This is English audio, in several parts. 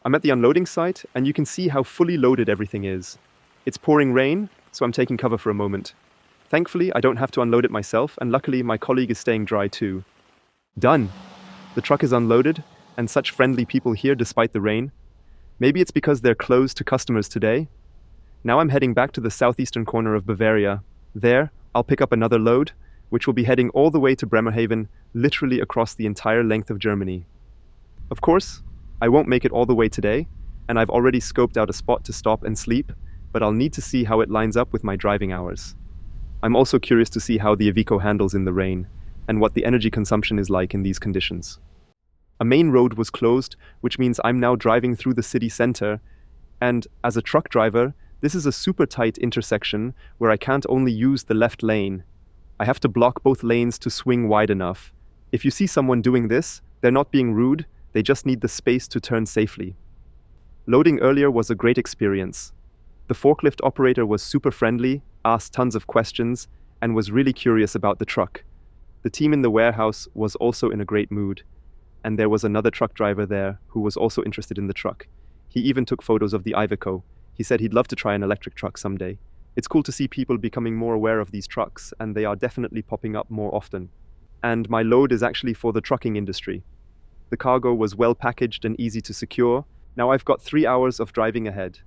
I'm at the unloading site, and you can see how fully loaded everything is. It's pouring rain, so I'm taking cover for a moment. Thankfully, I don't have to unload it myself, and luckily my colleague is staying dry too. Done! The truck is unloaded, and such friendly people here despite the rain. Maybe it's because they're closed to customers today. Now I'm heading back to the southeastern corner of Bavaria. There, I'll pick up another load, which will be heading all the way to Bremerhaven, literally across the entire length of Germany. Of course, I won't make it all the way today, and I've already scoped out a spot to stop and sleep, but I'll need to see how it lines up with my driving hours. I'm also curious to see how the Iveco handles in the rain, and what the energy consumption is like in these conditions. A main road was closed, which means I'm now driving through the city center, and as a truck driver, this is a super tight intersection where I can't only use the left lane. I have to block both lanes to swing wide enough. If you see someone doing this, they're not being rude, they just need the space to turn safely. Loading earlier was a great experience. The forklift operator was super friendly, asked tons of questions, and was really curious about the truck. The team in the warehouse was also in a great mood, and there was another truck driver there who was also interested in the truck. He even took photos of the Iveco. He said he'd love to try an electric truck someday. It's cool to see people becoming more aware of these trucks, and they are definitely popping up more often. And my load is actually for the trucking industry. The cargo was well packaged and easy to secure. Now I've got 3 hours of driving ahead.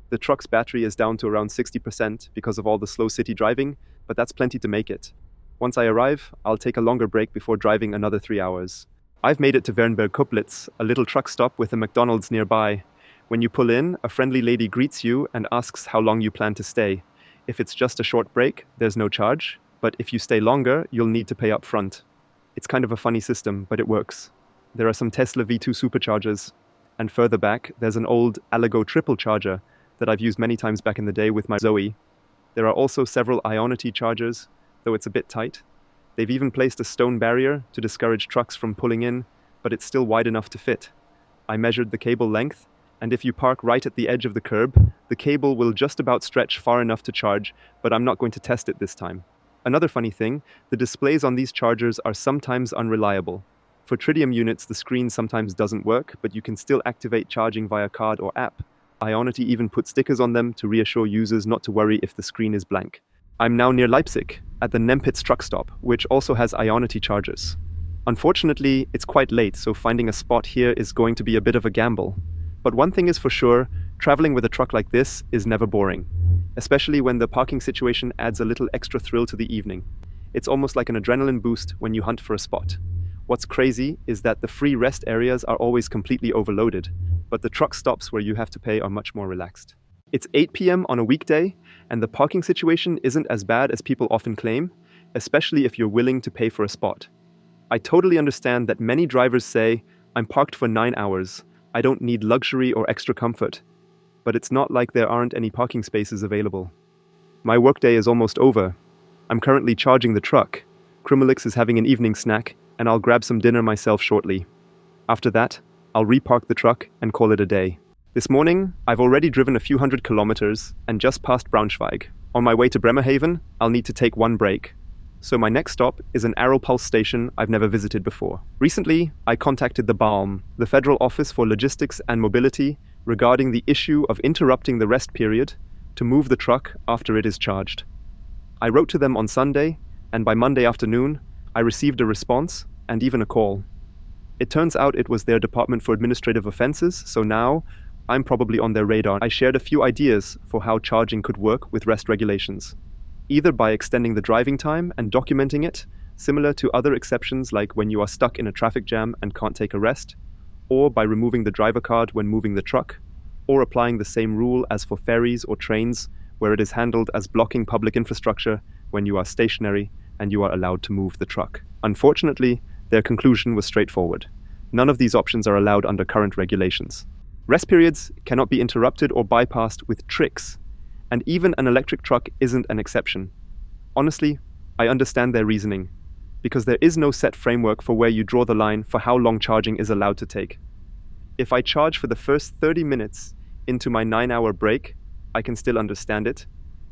The truck's battery is down to around 60% because of all the slow city driving, but that's plenty to make it. Once I arrive, I'll take a longer break before driving another 3 hours. I've made it to Wernberg-Kuplitz, a little truck stop with a McDonald's nearby. When you pull in, a friendly lady greets you and asks how long you plan to stay. If it's just a short break, there's no charge, but if you stay longer, you'll need to pay up front. It's kind of a funny system, but it works. There are some Tesla V2 superchargers, and further back, there's an old Allego triple charger that I've used many times back in the day with my Zoe. There are also several Ionity chargers, though it's a bit tight. They've even placed a stone barrier to discourage trucks from pulling in, but it's still wide enough to fit. I measured the cable length, and if you park right at the edge of the curb, the cable will just about stretch far enough to charge, but I'm not going to test it this time. Another funny thing, the displays on these chargers are sometimes unreliable. For Tritium units, the screen sometimes doesn't work, but you can still activate charging via card or app. Ionity even put stickers on them to reassure users not to worry if the screen is blank. I'm now near Leipzig, at the Nempitz truck stop, which also has Ionity chargers. Unfortunately, it's quite late, so finding a spot here is going to be a bit of a gamble. But one thing is for sure, traveling with a truck like this is never boring, especially when the parking situation adds a little extra thrill to the evening. It's almost like an adrenaline boost when you hunt for a spot. What's crazy is that the free rest areas are always completely overloaded, but the truck stops where you have to pay are much more relaxed. It's 8 p.m. on a weekday, and the parking situation isn't as bad as people often claim, especially if you're willing to pay for a spot. I totally understand that many drivers say, "I'm parked for 9 hours. I don't need luxury or extra comfort." But it's not like there aren't any parking spaces available. My workday is almost over. I'm currently charging the truck. Krimelix is having an evening snack, and I'll grab some dinner myself shortly. After that, I'll repark the truck and call it a day. This morning, I've already driven a few hundred kilometers and just passed Braunschweig. On my way to Bremerhaven, I'll need to take one break. So my next stop is an Aeropulse station I've never visited before. Recently, I contacted the BALM, the Federal Office for Logistics and Mobility, regarding the issue of interrupting the rest period to move the truck after it is charged. I wrote to them on Sunday, and by Monday afternoon, I received a response and even a call. It turns out it was their Department for Administrative Offenses, so now I'm probably on their radar. I shared a few ideas for how charging could work with rest regulations, either by extending the driving time and documenting it, similar to other exceptions like when you are stuck in a traffic jam and can't take a rest, or by removing the driver card when moving the truck, or applying the same rule as for ferries or trains, where it is handled as blocking public infrastructure when you are stationary and you are allowed to move the truck. Unfortunately, their conclusion was straightforward. None of these options are allowed under current regulations. Rest periods cannot be interrupted or bypassed with tricks, and even an electric truck isn't an exception. Honestly, I understand their reasoning, because there is no set framework for where you draw the line for how long charging is allowed to take. If I charge for the first 30 minutes into my 9-hour break, I can still understand it,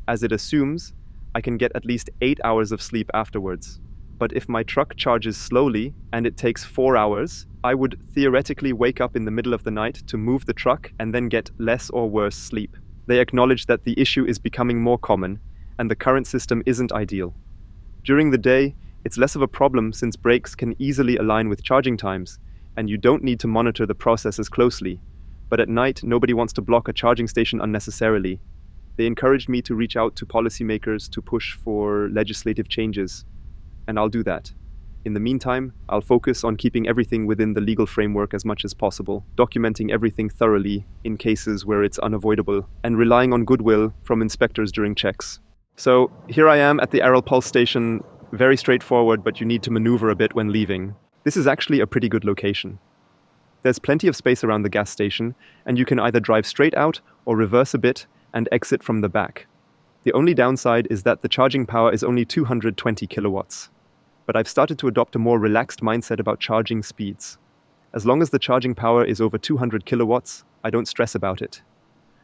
as it assumes I can get at least 8 hours of sleep afterwards. But if my truck charges slowly and it takes 4 hours, I would theoretically wake up in the middle of the night to move the truck and then get less or worse sleep. They acknowledge that the issue is becoming more common and the current system isn't ideal. During the day, it's less of a problem since brakes can easily align with charging times and you don't need to monitor the process as closely. But at night, nobody wants to block a charging station unnecessarily. They encouraged me to reach out to policymakers to push for legislative changes, and I'll do that. In the meantime, I'll focus on keeping everything within the legal framework as much as possible, documenting everything thoroughly in cases where it's unavoidable, and relying on goodwill from inspectors during checks. So here I am at the Aral Pulse station, very straightforward, but you need to maneuver a bit when leaving. This is actually a pretty good location. There's plenty of space around the gas station, and you can either drive straight out or reverse a bit and exit from the back. The only downside is that the charging power is only 220 kilowatts. But I've started to adopt a more relaxed mindset about charging speeds. As long as the charging power is over 200 kilowatts, I don't stress about it.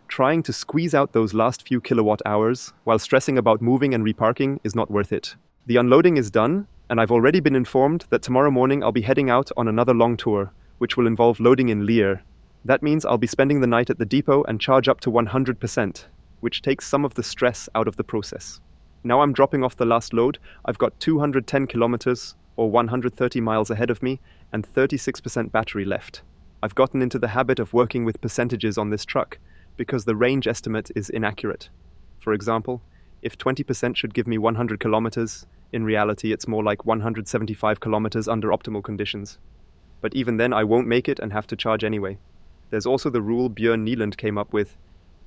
Trying to squeeze out those last few kilowatt hours while stressing about moving and reparking is not worth it. The unloading is done, and I've already been informed that tomorrow morning I'll be heading out on another long tour, which will involve loading in Lear. That means I'll be spending the night at the depot and charge up to 100%, which takes some of the stress out of the process. Now I'm dropping off the last load. I've got 210 kilometers or 130 miles ahead of me and 36% battery left. I've gotten into the habit of working with percentages on this truck because the range estimate is inaccurate. For example, if 20% should give me 100 kilometers, in reality it's more like 175 kilometers under optimal conditions. But even then I won't make it and have to charge anyway. There's also the rule Björn Nieland came up with: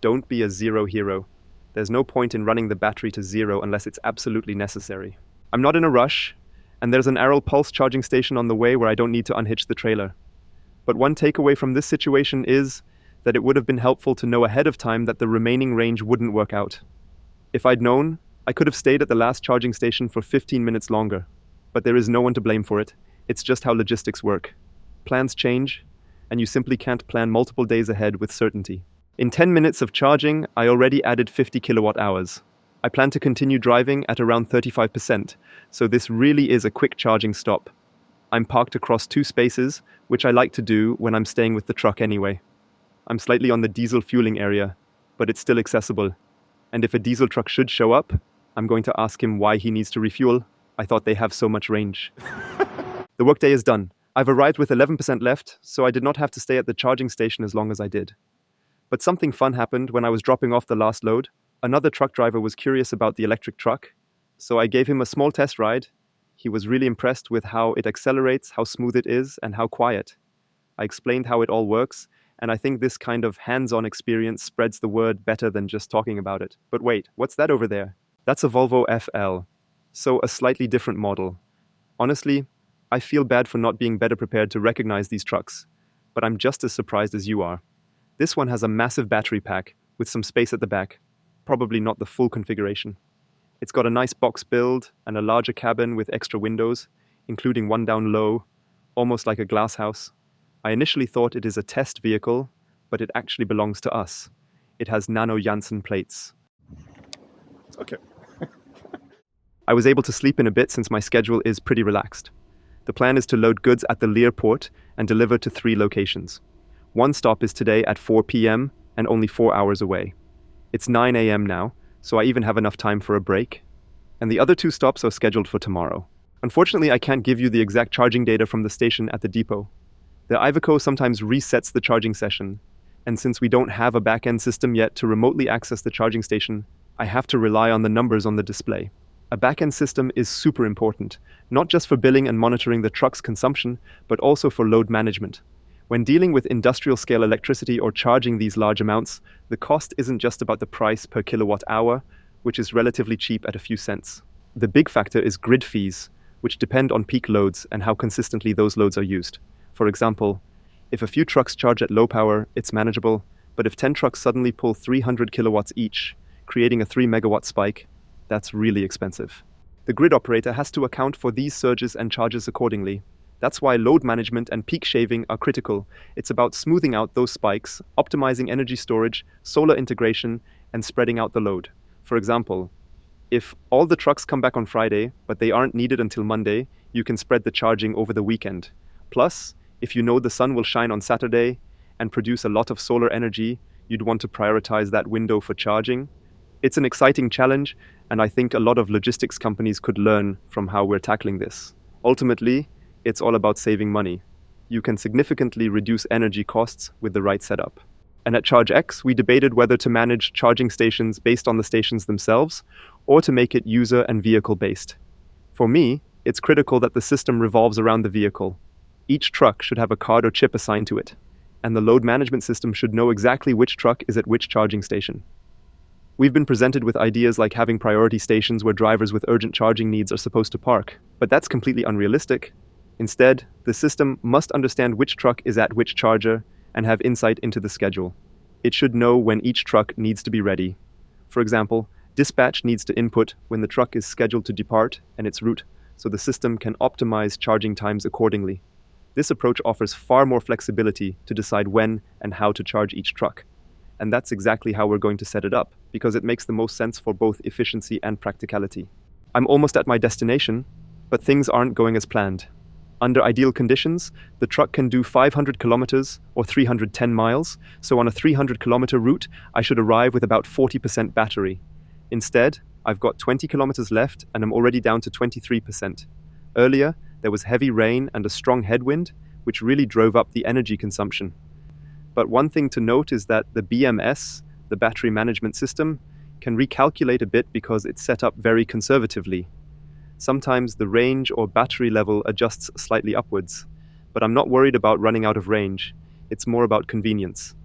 don't be a zero hero. There's no point in running the battery to zero unless it's absolutely necessary. I'm not in a rush, and there's an Aral Pulse charging station on the way where I don't need to unhitch the trailer. But one takeaway from this situation is that it would have been helpful to know ahead of time that the remaining range wouldn't work out. If I'd known, I could have stayed at the last charging station for 15 minutes longer. But there is no one to blame for it. It's just how logistics work. Plans change, and you simply can't plan multiple days ahead with certainty. In 10 minutes of charging, I already added 50 kilowatt hours. I plan to continue driving at around 35%, so this really is a quick charging stop. I'm parked across 2 spaces, which I like to do when I'm staying with the truck anyway. I'm slightly on the diesel fueling area, but it's still accessible. And if a diesel truck should show up, I'm going to ask him why he needs to refuel. I thought they have so much range. The workday is done. I've arrived with 11% left, so I did not have to stay at the charging station as long as I did. But something fun happened when I was dropping off the last load. Another truck driver was curious about the electric truck, so I gave him a small test ride. He was really impressed with how it accelerates, how smooth it is, and how quiet. I explained how it all works, and I think this kind of hands-on experience spreads the word better than just talking about it. But wait, what's that over there? That's a Volvo FL, so a slightly different model. Honestly, I feel bad for not being better prepared to recognize these trucks, but I'm just as surprised as you are. This one has a massive battery pack with some space at the back, probably not the full configuration. It's got a nice box build and a larger cabin with extra windows, including one down low, almost like a glass house. I initially thought it is a test vehicle, but it actually belongs to us. It has nano Janssen plates. Okay. I was able to sleep in a bit since my schedule is pretty relaxed. The plan is to load goods at the Lear port and deliver to 3 locations. One stop is today at 4 p.m. and only 4 hours away. It's 9 a.m. now, so I even have enough time for a break. And the other 2 stops are scheduled for tomorrow. Unfortunately, I can't give you the exact charging data from the station at the depot. The Iveco sometimes resets the charging session, and since we don't have a back-end system yet to remotely access the charging station, I have to rely on the numbers on the display. A back-end system is super important, not just for billing and monitoring the truck's consumption, but also for load management. When dealing with industrial-scale electricity or charging these large amounts, the cost isn't just about the price per kilowatt hour, which is relatively cheap at a few cents. The big factor is grid fees, which depend on peak loads and how consistently those loads are used. For example, if a few trucks charge at low power, it's manageable, but if 10 trucks suddenly pull 300 kilowatts each, creating a 3 megawatt spike, that's really expensive. The grid operator has to account for these surges and charges accordingly. That's why load management and peak shaving are critical. It's about smoothing out those spikes, optimizing energy storage, solar integration, and spreading out the load. For example, If all the trucks come back on Friday, but they aren't needed until Monday, you can spread the charging over the weekend. Plus, if you know the sun will shine on Saturday and produce a lot of solar energy, you'd want to prioritize that window for charging. It's an exciting challenge, and I think a lot of logistics companies could learn from how we're tackling this. Ultimately, it's all about saving money. You can significantly reduce energy costs with the right setup. And at ChargeX, we debated whether to manage charging stations based on the stations themselves or to make it user and vehicle based. For me, it's critical that the system revolves around the vehicle. Each truck should have a card or chip assigned to it, and the load management system should know exactly which truck is at which charging station. We've been presented with ideas like having priority stations where drivers with urgent charging needs are supposed to park, but that's completely unrealistic. Instead, the system must understand which truck is at which charger and have insight into the schedule. It should know when each truck needs to be ready. For example, dispatch needs to input when the truck is scheduled to depart and its route, so the system can optimize charging times accordingly. This approach offers far more flexibility to decide when and how to charge each truck. And that's exactly how we're going to set it up, because it makes the most sense for both efficiency and practicality. I'm almost at my destination, but things aren't going as planned. Under ideal conditions, the truck can do 500 kilometers or 310 miles, so on a 300-kilometer route, I should arrive with about 40% battery. Instead, I've got 20 kilometers left and I'm already down to 23%. Earlier, there was heavy rain and a strong headwind, which really drove up the energy consumption. But one thing to note is that the BMS, the battery management system, can recalculate a bit because it's set up very conservatively. Sometimes the range or battery level adjusts slightly upwards, but I'm not worried about running out of range. It's more about convenience.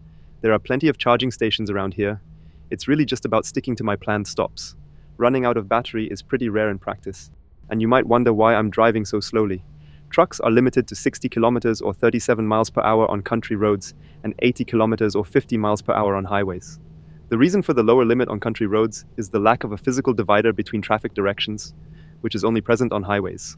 There are plenty of charging stations around here. It's really just about sticking to my planned stops. Running out of battery is pretty rare in practice. And you might wonder why I'm driving so slowly. Trucks are limited to 60 kilometers or 37 miles per hour on country roads and 80 kilometers or 50 miles per hour on highways. The reason for the lower limit on country roads is the lack of a physical divider between traffic directions, which is only present on highways.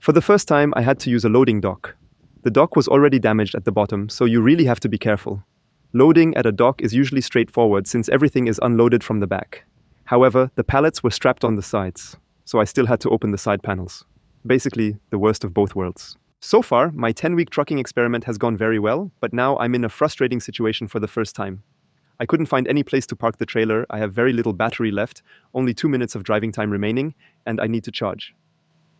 For the first time, I had to use a loading dock. The dock was already damaged at the bottom, so you really have to be careful. Loading at a dock is usually straightforward since everything is unloaded from the back. However, the pallets were strapped on the sides, so I still had to open the side panels. Basically, the worst of both worlds. So far, my 10-week trucking experiment has gone very well, but now I'm in a frustrating situation for the first time. I couldn't find any place to park the trailer, I have very little battery left, only 2 minutes of driving time remaining, and I need to charge.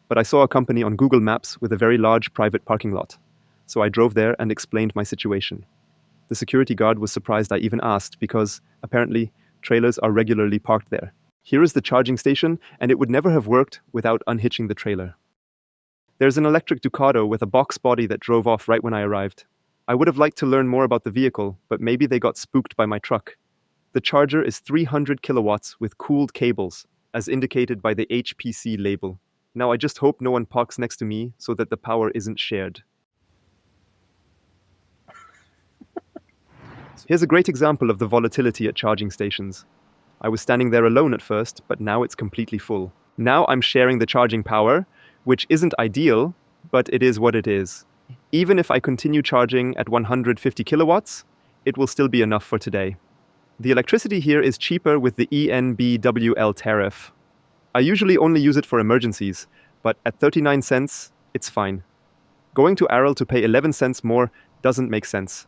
But I saw a company on Google Maps with a very large private parking lot. So I drove there and explained my situation. The security guard was surprised I even asked because, apparently, trailers are regularly parked there. Here is the charging station, and it would never have worked without unhitching the trailer. There's an electric Ducato with a box body that drove off right when I arrived. I would have liked to learn more about the vehicle, but maybe they got spooked by my truck. The charger is 300 kilowatts with cooled cables, as indicated by the HPC label. Now I just hope no one parks next to me so that the power isn't shared. Here's a great example of the volatility at charging stations. I was standing there alone at first, but now it's completely full. Now I'm sharing the charging power, which isn't ideal, but it is what it is. Even if I continue charging at 150 kilowatts, it will still be enough for today. The electricity here is cheaper with the ENBWL tariff. I usually only use it for emergencies, but at 39 cents, it's fine. Going to Arrel to pay 11 cents more doesn't make sense.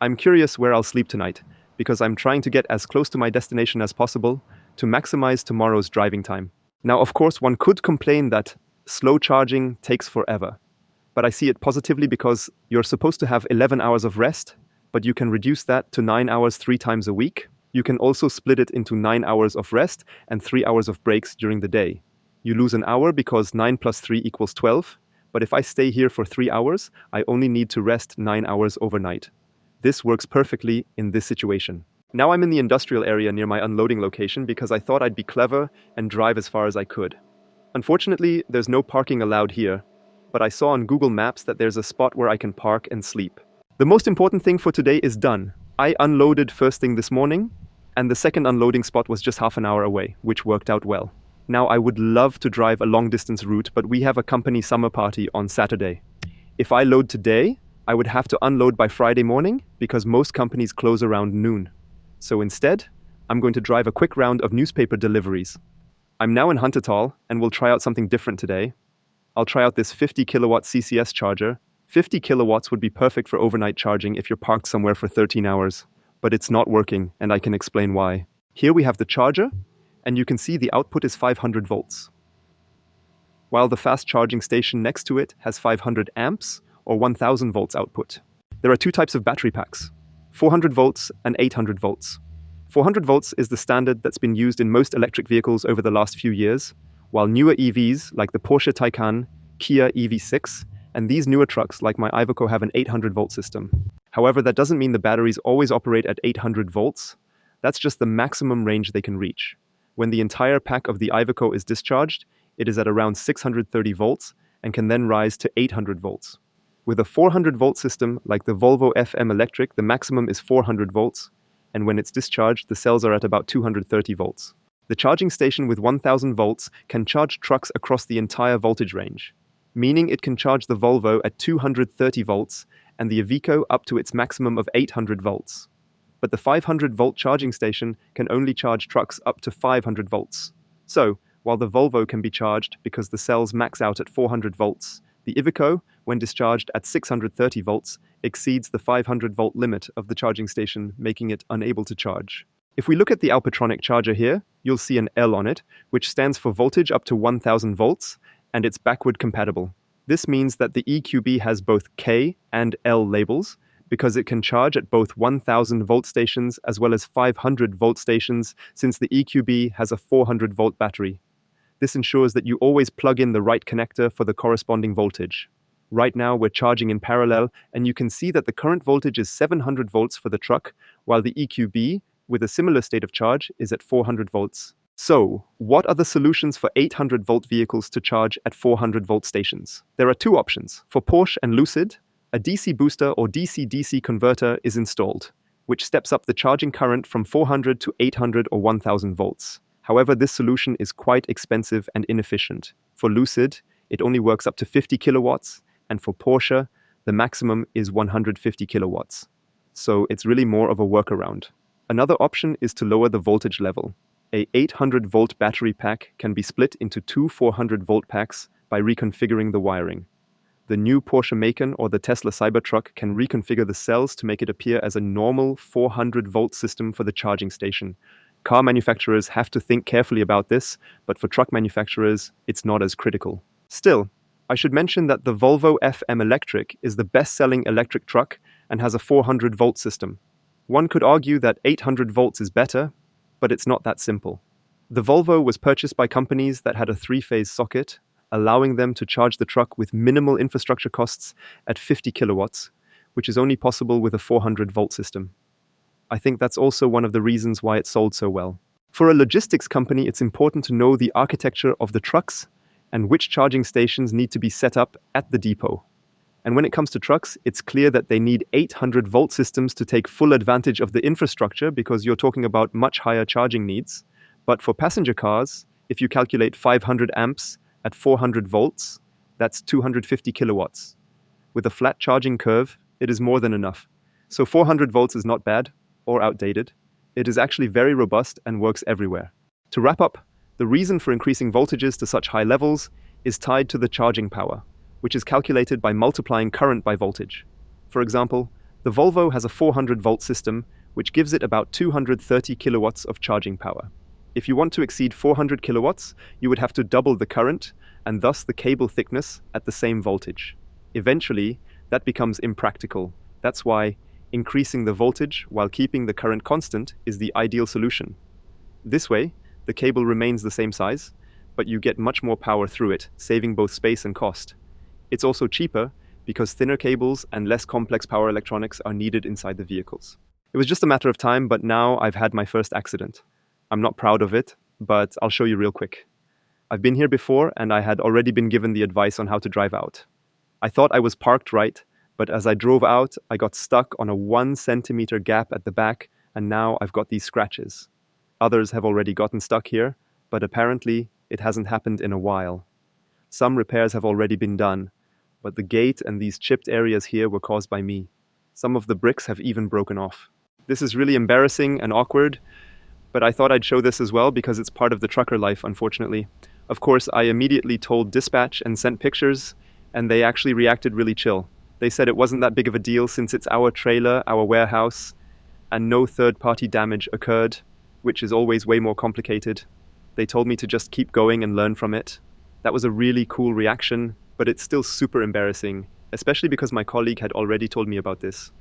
I'm curious where I'll sleep tonight, because I'm trying to get as close to my destination as possible to maximize tomorrow's driving time. Now, of course, one could complain that slow charging takes forever, but I see it positively because you're supposed to have 11 hours of rest, but you can reduce that to 9 hours 3 times a week. You can also split it into 9 hours of rest and 3 hours of breaks during the day. You lose an hour because 9 plus 3 equals 12, but if I stay here for 3 hours, I only need to rest 9 hours overnight. This works perfectly in this situation. Now I'm in the industrial area near my unloading location because I thought I'd be clever and drive as far as I could. Unfortunately, there's no parking allowed here, but I saw on Google Maps that there's a spot where I can park and sleep. The most important thing for today is done. I unloaded first thing this morning, and the second unloading spot was just half an hour away, which worked out well. Now, I would love to drive a long-distance route, but we have a company summer party on Saturday. If I load today, I would have to unload by Friday morning because most companies close around noon. So instead, I'm going to drive a quick round of newspaper deliveries. I'm now in Huntertal and will try out something different today. I'll try out this 50 kilowatt CCS charger. 50 kilowatts would be perfect for overnight charging if you're parked somewhere for 13 hours. But it's not working, and I can explain why. Here we have the charger, and you can see the output is 500 volts. While the fast charging station next to it has 500 amps or 1000 volts output. There are two types of battery packs, 400 volts and 800 volts. 400 volts is the standard that's been used in most electric vehicles over the last few years, while newer EVs like the Porsche Taycan, Kia EV6, and these newer trucks like my Iveco have an 800 volt system. However, that doesn't mean the batteries always operate at 800 volts. That's just the maximum range they can reach. When the entire pack of the Iveco is discharged, it is at around 630 volts and can then rise to 800 volts. With a 400 volt system like the Volvo FM Electric, the maximum is 400 volts, and when it's discharged, the cells are at about 230 volts. The charging station with 1000 volts can charge trucks across the entire voltage range, meaning it can charge the Volvo at 230 volts and the Iveco up to its maximum of 800 volts. But the 500 volt charging station can only charge trucks up to 500 volts. So, while the Volvo can be charged because the cells max out at 400 volts, the Iveco, when discharged at 630 volts, exceeds the 500 volt limit of the charging station, making it unable to charge. If we look at the Alpatronic charger here, you'll see an L on it, which stands for voltage up to 1000 volts, and it's backward compatible. This means that the EQB has both K and L labels, because it can charge at both 1000 volt stations as well as 500 volt stations, since the EQB has a 400 volt battery. This ensures that you always plug in the right connector for the corresponding voltage. Right now, we're charging in parallel, and you can see that the current voltage is 700 volts for the truck, while the EQB, with a similar state of charge, is at 400 volts. So, what are the solutions for 800 volt vehicles to charge at 400 volt stations? There are two options. For Porsche and Lucid, a DC booster or DC-DC converter is installed, which steps up the charging current from 400 to 800 or 1000 volts. However, this solution is quite expensive and inefficient. For Lucid, it only works up to 50 kilowatts, and for Porsche, the maximum is 150 kilowatts. So it's really more of a workaround. Another option is to lower the voltage level. A 800 volt battery pack can be split into two 400 volt packs by reconfiguring the wiring. The new Porsche Macan or the Tesla Cybertruck can reconfigure the cells to make it appear as a normal 400 volt system for the charging station. Car manufacturers have to think carefully about this, but for truck manufacturers, it's not as critical. Still, I should mention that the Volvo FM Electric is the best-selling electric truck and has a 400 volt system. One could argue that 800 volts is better, but it's not that simple. The Volvo was purchased by companies that had a three-phase socket, allowing them to charge the truck with minimal infrastructure costs at 50 kilowatts, which is only possible with a 400 volt system. I think that's also one of the reasons why it sold so well. For a logistics company, it's important to know the architecture of the trucks and which charging stations need to be set up at the depot. And when it comes to trucks, it's clear that they need 800 volt systems to take full advantage of the infrastructure because you're talking about much higher charging needs. But for passenger cars, if you calculate 500 amps at 400 volts, that's 250 kilowatts. With a flat charging curve, it is more than enough. So 400 volts is not bad or outdated. It is actually very robust and works everywhere. To wrap up, the reason for increasing voltages to such high levels is tied to the charging power, which is calculated by multiplying current by voltage. For example, the Volvo has a 400 volt system, which gives it about 230 kilowatts of charging power. If you want to exceed 400 kilowatts, you would have to double the current and thus the cable thickness at the same voltage. Eventually, that becomes impractical. That's why increasing the voltage while keeping the current constant is the ideal solution. This way, the cable remains the same size, but you get much more power through it, saving both space and cost. It's also cheaper because thinner cables and less complex power electronics are needed inside the vehicles. It was just a matter of time, but now I've had my first accident. I'm not proud of it, but I'll show you real quick. I've been here before and I had already been given the advice on how to drive out. I thought I was parked right, but as I drove out, I got stuck on a 1 centimeter gap at the back, and now I've got these scratches. Others have already gotten stuck here, but apparently it hasn't happened in a while. Some repairs have already been done, but the gate and these chipped areas here were caused by me. Some of the bricks have even broken off. This is really embarrassing and awkward, but I thought I'd show this as well because it's part of the trucker life, unfortunately. Of course, I immediately told dispatch and sent pictures, and they actually reacted really chill. They said it wasn't that big of a deal since it's our trailer, our warehouse, and no third-party damage occurred, which is always way more complicated. They told me to just keep going and learn from it. That was a really cool reaction, but it's still super embarrassing, especially because my colleague had already told me about this.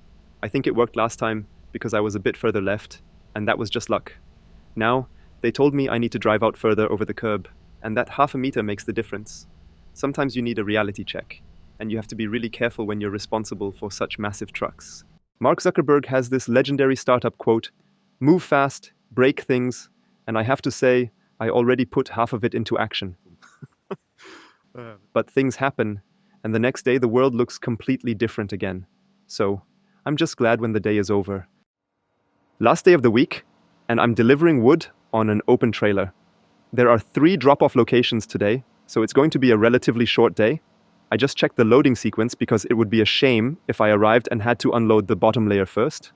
I think it worked last time because I was a bit further left, and that was just luck. Now, they told me I need to drive out further over the curb, and that half a meter makes the difference. Sometimes you need a reality check, and you have to be really careful when you're responsible for such massive trucks. Mark Zuckerberg has this legendary startup quote, "Move fast, break things," and I have to say, I already put half of it into action. But things happen, and the next day the world looks completely different again. So, I'm just glad when the day is over. Last day of the week, and I'm delivering wood on an open trailer. There are 3 drop-off locations today, so it's going to be a relatively short day. I just checked the loading sequence because it would be a shame if I arrived and had to unload the bottom layer first.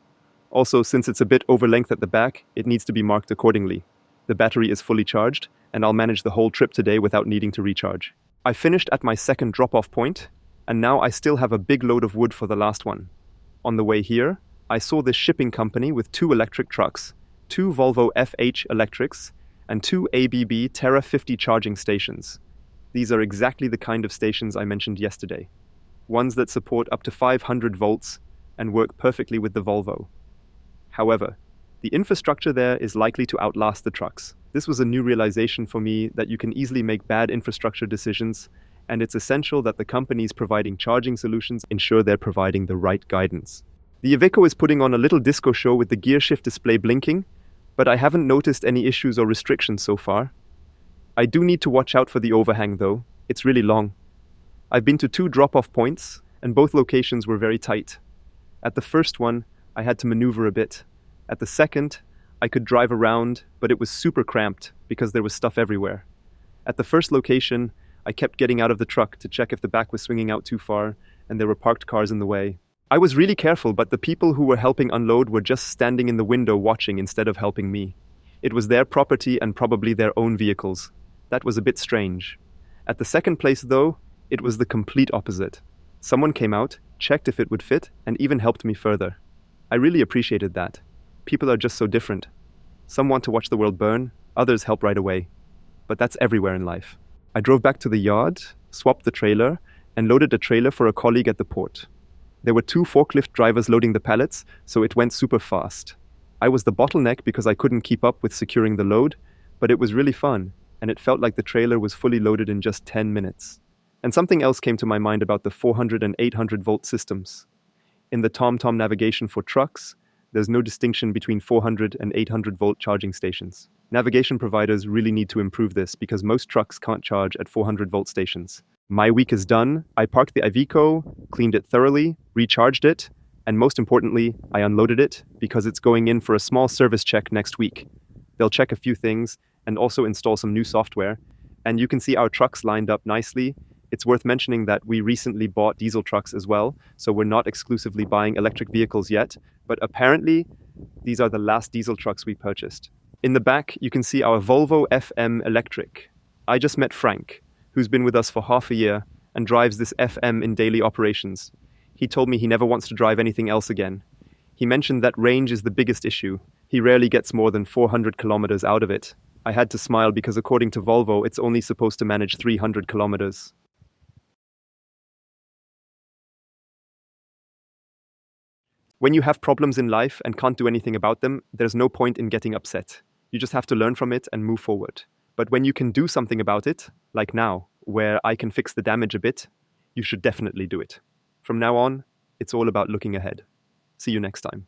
Also, since it's a bit over length at the back, it needs to be marked accordingly. The battery is fully charged, and I'll manage the whole trip today without needing to recharge. I finished at my second drop-off point, and now I still have a big load of wood for the last one. On the way here, I saw this shipping company with 2 electric trucks, 2 Volvo FH electrics, and 2 ABB Terra 50 charging stations. These are exactly the kind of stations I mentioned yesterday. Ones that support up to 500 volts and work perfectly with the Volvo. However, the infrastructure there is likely to outlast the trucks. This was a new realization for me that you can easily make bad infrastructure decisions, and it's essential that the companies providing charging solutions ensure they're providing the right guidance. The Iveco is putting on a little disco show with the gear shift display blinking, but I haven't noticed any issues or restrictions so far. I do need to watch out for the overhang though, it's really long. I've been to 2 drop-off points, and both locations were very tight. At the first one, I had to maneuver a bit. At the second, I could drive around, but it was super cramped because there was stuff everywhere. At the first location, I kept getting out of the truck to check if the back was swinging out too far, and there were parked cars in the way. I was really careful, but the people who were helping unload were just standing in the window watching instead of helping me. It was their property and probably their own vehicles. That was a bit strange. At the second place, though, it was the complete opposite. Someone came out, checked if it would fit, and even helped me further. I really appreciated that. People are just so different. Some want to watch the world burn, others help right away. But that's everywhere in life. I drove back to the yard, swapped the trailer, and loaded a trailer for a colleague at the port. There were 2 forklift drivers loading the pallets, so it went super fast. I was the bottleneck because I couldn't keep up with securing the load, but it was really fun, and it felt like the trailer was fully loaded in just 10 minutes. And something else came to my mind about the 400 and 800 volt systems. In the TomTom navigation for trucks, there's no distinction between 400 and 800 volt charging stations. Navigation providers really need to improve this because most trucks can't charge at 400 volt stations. My week is done. I parked the Iveco, cleaned it thoroughly, recharged it, and most importantly, I unloaded it because it's going in for a small service check next week. They'll check a few things and also install some new software. And you can see our trucks lined up nicely. It's worth mentioning that we recently bought diesel trucks as well, so we're not exclusively buying electric vehicles yet, but apparently these are the last diesel trucks we purchased. In the back, you can see our Volvo FM electric. I just met Frank, who's been with us for half a year and drives this FM in daily operations. He told me he never wants to drive anything else again. He mentioned that range is the biggest issue. He rarely gets more than 400 kilometers out of it. I had to smile because according to Volvo, it's only supposed to manage 300 kilometers. When you have problems in life and can't do anything about them, there's no point in getting upset. You just have to learn from it and move forward. But when you can do something about it, like now, where I can fix the damage a bit, you should definitely do it. From now on, it's all about looking ahead. See you next time.